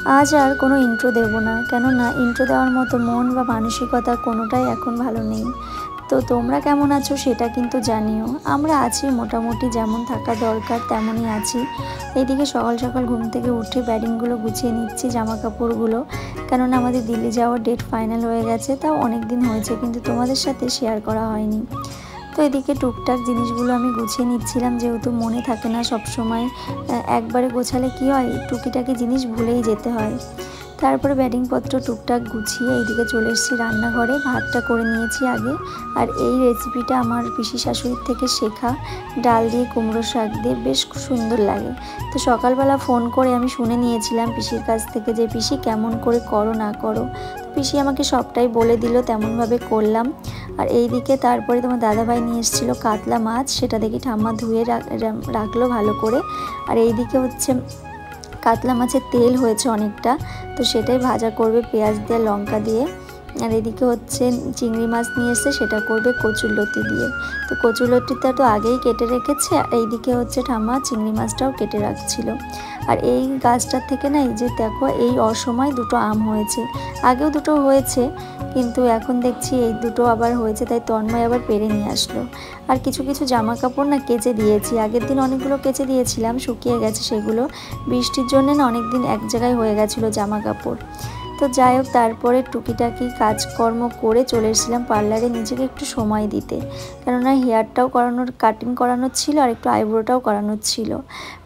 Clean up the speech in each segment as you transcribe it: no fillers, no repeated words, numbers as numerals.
আজ আর কোনো ইন্ট্রো দেব না, কেননা ইন্ট্রো দেওয়ার মতো মন বা মানসিকতা কোনোটাই এখন ভালো নেই। তো তোমরা কেমন আছো সেটা কিন্তু জানিও। আমরা আছি মোটামুটি, যেমন থাকা দরকার তেমনই আছি। এইদিকে সকাল সকাল ঘুম থেকে উঠে ব্যাডিংগুলো গুছিয়ে নিচ্ছি, জামা কাপড়গুলো, কেননা আমাদের দিল্লি যাওয়ার ডেট ফাইনাল হয়ে গেছে। তাও অনেক দিন হয়েছে, কিন্তু তোমাদের সাথে শেয়ার করা হয়নি। তো এদিকে টুকটাক জিনিসগুলো আমি গুছিয়ে নিচ্ছিলাম, যেহেতু মনে থাকে না সব সময়। একবারে গোছালে কি হয়, টুকিটাকি জিনিস ভুলেই যেতে হয়। তারপরে ব্যাডিংপত্র টুকটাক গুছিয়ে এইদিকে চলে এসেছি রান্নাঘরে। ভাতটা করে নিয়েছি আগে। আর এই রেসিপিটা আমার পিসি শাশুড়ির থেকে শেখা, ডাল দিয়ে কুমড়ো শাক দিয়ে, বেশ সুন্দর লাগে। তো সকালবেলা ফোন করে আমি শুনে নিয়েছিলাম পিসির কাছ থেকে যে পিসি কেমন করে করো না করো। পিসি আমাকে সবটাই বলে দিল, তেমনভাবে করলাম। আর এইদিকে তারপরে তোমার দাদাভাই নিয়ে এসেছিলো কাতলা মাছ, সেটা দেখি ঠাম্মা ধুয়ে রাখলো ভালো করে। আর এইদিকে হচ্ছে কাতলা মাছের তেল হয়েছে অনেকটা, তো সেটাই ভাজা করবে পেঁয়াজ দিয়ে লঙ্কা দিয়ে। আর এদিকে হচ্ছে চিংড়ি মাছ নিয়ে এসে, সেটা করবে কচুরলতি দিয়ে। তো কচুরলতিটা তো আগেই কেটে রেখেছে, আর এইদিকে হচ্ছে ঠাম্মা চিংড়ি মাছটাও কেটে রাখছিল। আর এই গাছটার থেকে না, এই যে দেখো, এই অসময় দুটো আম হয়েছে। আগেও দুটো হয়েছে, কিন্তু এখন দেখছি এই দুটো আবার হয়েছে, তাই তন্ময় আবার পেরে নিয়ে আসলো। আর কিছু কিছু জামা কাপড় না কেচে দিয়েছি, আগের দিন অনেকগুলো কেচে দিয়েছিলাম, শুকিয়ে গেছে সেগুলো। বৃষ্টির জন্য না অনেক দিন এক জায়গায় হয়ে গেছিলো জামা কাপড়। তো যাই হোক, তারপরে টুকিটাকি কাজকর্ম করে চলে এসেছিলাম পার্লারে নিজেকে একটু সময় দিতে, কেননা হেয়ারটাও করানোর, কাটিং করানোর ছিল, আর একটু আইব্রোটাও করানোর ছিল।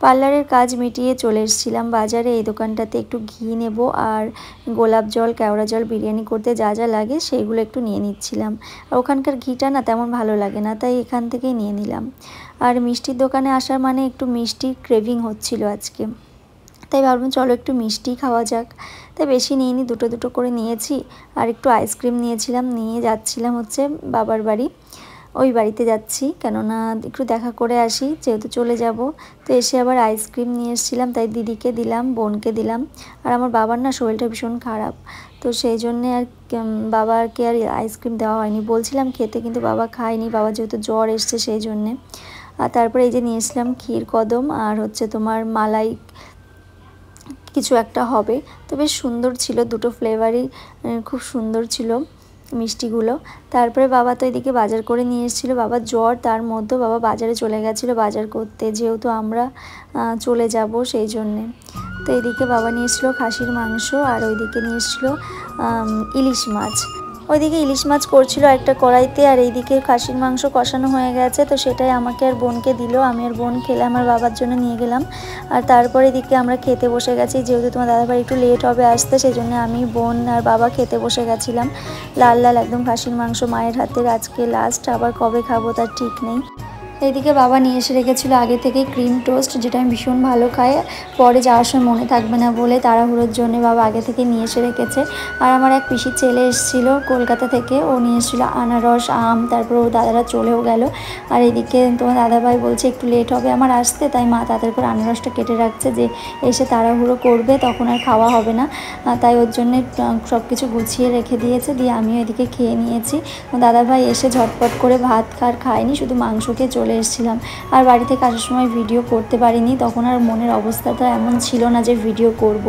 পার্লারের কাজ মিটিয়ে চলে এসেছিলাম বাজারে। এই দোকানটাতে একটু ঘি নেব, আর গোলাপ জল, কেওড়া জল, বিরিয়ানি করতে যা যা লাগে সেইগুলো একটু নিয়ে নিচ্ছিলাম। আর ওখানকার ঘিটা না তেমন ভালো লাগে না, তাই এখান থেকেই নিয়ে নিলাম। আর মিষ্টির দোকানে আসার মানে একটু মিষ্টির ক্রেভিং হচ্ছিল আজকে, তাই ভাবলাম চলো একটু মিষ্টি খাওয়া যাক। তাই বেশি নিইনি, দুটো দুটো করে নিয়েছি। আর একটু আইসক্রিম নিয়েছিলাম, নিয়ে যাচ্ছিলাম হচ্ছে বাবার বাড়ি, ওই বাড়িতে যাচ্ছি, কেননা একটু দেখা করে আসি, যেহেতু চলে যাব। তো এসে আবার আইসক্রিম নিয়ে এসেছিলাম, তাই দিদিকে দিলাম, বোনকে দিলাম। আর আমার বাবার না শরীরটা ভীষণ খারাপ, তো সেই জন্যে আর বাবাকে আর আইসক্রিম দেওয়া হয়নি। বলছিলাম খেতে, কিন্তু বাবা খায়নি, বাবা যেহেতু জ্বর এসছে সেই জন্যে। আর তারপরে এই যে নিয়ে এসলাম ক্ষীর কদম, আর হচ্ছে তোমার মালাই কিছু একটা হবে। তো বেশ সুন্দর ছিল, দুটো ফ্লেভারই খুব সুন্দর ছিল মিষ্টিগুলো। তারপরে বাবা তো এদিকে বাজার করে নিয়ে এসেছিলো, বাবার জ্বর, তার মধ্যেও বাবা বাজারে চলে গেছিলো বাজার করতে, যেহেতু আমরা চলে যাব সেই জন্যে। তো এদিকে বাবা নিয়ে এসেছিলো খাসির মাংস, আর ওইদিকে নিয়ে এসেছিলো ইলিশ মাছ। ওইদিকে ইলিশ মাছ করছিল একটা কড়াইতে, আর এইদিকে খাসির মাংস কষানো হয়ে গেছে, তো সেটাই আমাকে আর বোনকে দিল। আমি আর বোন খেলে আমার বাবার জন্য নিয়ে গেলাম। আর তারপরে এদিকে আমরা খেতে বসে গেছি, যেহেতু তোমার দাদাভাই একটু লেট হবে আসতে, সেই জন্য আমি, বোন আর বাবা খেতে বসে গেছিলাম। লাল লাল একদম খাসির মাংস মায়ের হাতের, আজকে লাস্ট, আবার কবে খাবো তার ঠিক নেই। এদিকে বাবা নিয়ে এসে রেখেছিলো আগে থেকে ক্রিম টোস্ট, যেটা আমি ভীষণ ভালো খাই, পরে যাওয়ার সময় মনে থাকবে না বলে তাড়াহুড়োর জন্য বাবা আগে থেকে নিয়ে এসে রেখেছে। আর আমার এক পিসির ছেলে এসেছিলো কলকাতা থেকে, ও নিয়ে এসেছিলো আনারস, আম, তারপর ও দাদারা চলেও গেল। আর এদিকে তোমার দাদাভাই বলছে একটু লেট হবে আমার আসতে, তাই মা তাদের করে আনারসটা কেটে রাখছে, যে এসে তাড়াহুড়ো করবে তখন আর খাওয়া হবে না, তাই ওর জন্যে সব কিছু গুছিয়ে রেখে দিয়েছে। দিয়ে আমিও এদিকে খেয়ে নিয়েছি। দাদাভাই এসে ঝটপট করে ভাত খায়নি, শুধু মাংস খেয়ে চলে এসেছিলাম। আর বাড়ি থেকে আসার সময় ভিডিও করতে পারিনি, তখন আর মনের অবস্থাটা এমন ছিল না যে ভিডিও করব।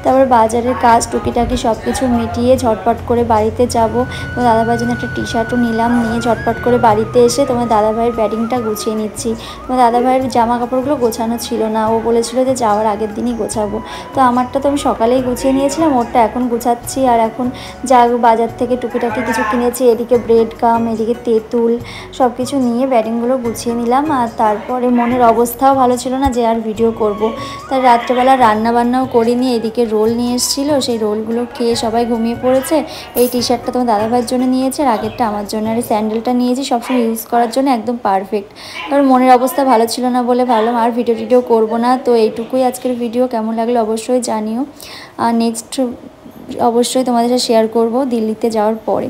তারপর বাজারের কাজ টুকিটাকি সব কিছু মিটিয়ে ঝটপট করে বাড়িতে যাব। তো দাদাভাইয়ের জন্য একটা টি শার্টও নিলাম, নিয়ে ঝটপট করে বাড়িতে এসে তোমার দাদাভাইয়ের ব্যাটিংটা গুছিয়ে নিচ্ছি। তোমার দাদাভাইয়ের জামা কাপড়গুলো গোছানো ছিল না, ও বলেছিল যে যাওয়ার আগের দিনই গোছাবো। তো আমারটা তো আমি সকালেই গুছিয়ে নিয়েছিলাম, ওরটা এখন গুছাচ্ছি। আর এখন যা বাজার থেকে টুকিটাকি কিছু কিনেছি, এদিকে ব্রেড গাম, এদিকে তেঁতুল, সব কিছু নিয়ে ব্যাটিংগুলো গুছিয়ে নিলাম। আর তারপরে মনের অবস্থাও ভালো ছিল না যে আর ভিডিও করব, তাই রাত্রেবেলা রান্নাবান্নাও করিনি। এদিকে রোল নিয়ে এসেছিলো, সেই রোলগুলো খেয়ে সবাই ঘুমিয়ে পড়েছে। এই টি শার্টটা তোমার দাদাভাইয়ের জন্য নিয়েছে, আর আগেরটা আমার জন্য। আর এই স্যান্ডেলটা নিয়েছি সবসময় ইউজ করার জন্য, একদম পারফেক্ট। কারণ মনের অবস্থা ভালো ছিল না বলে ভাবলাম আর ভিডিও করবো না। তো এইটুকুই আজকের ভিডিও, কেমন লাগলো অবশ্যই জানিও। আর নেক্সট অবশ্যই তোমাদের সাথে শেয়ার করব দিল্লিতে যাওয়ার পরে।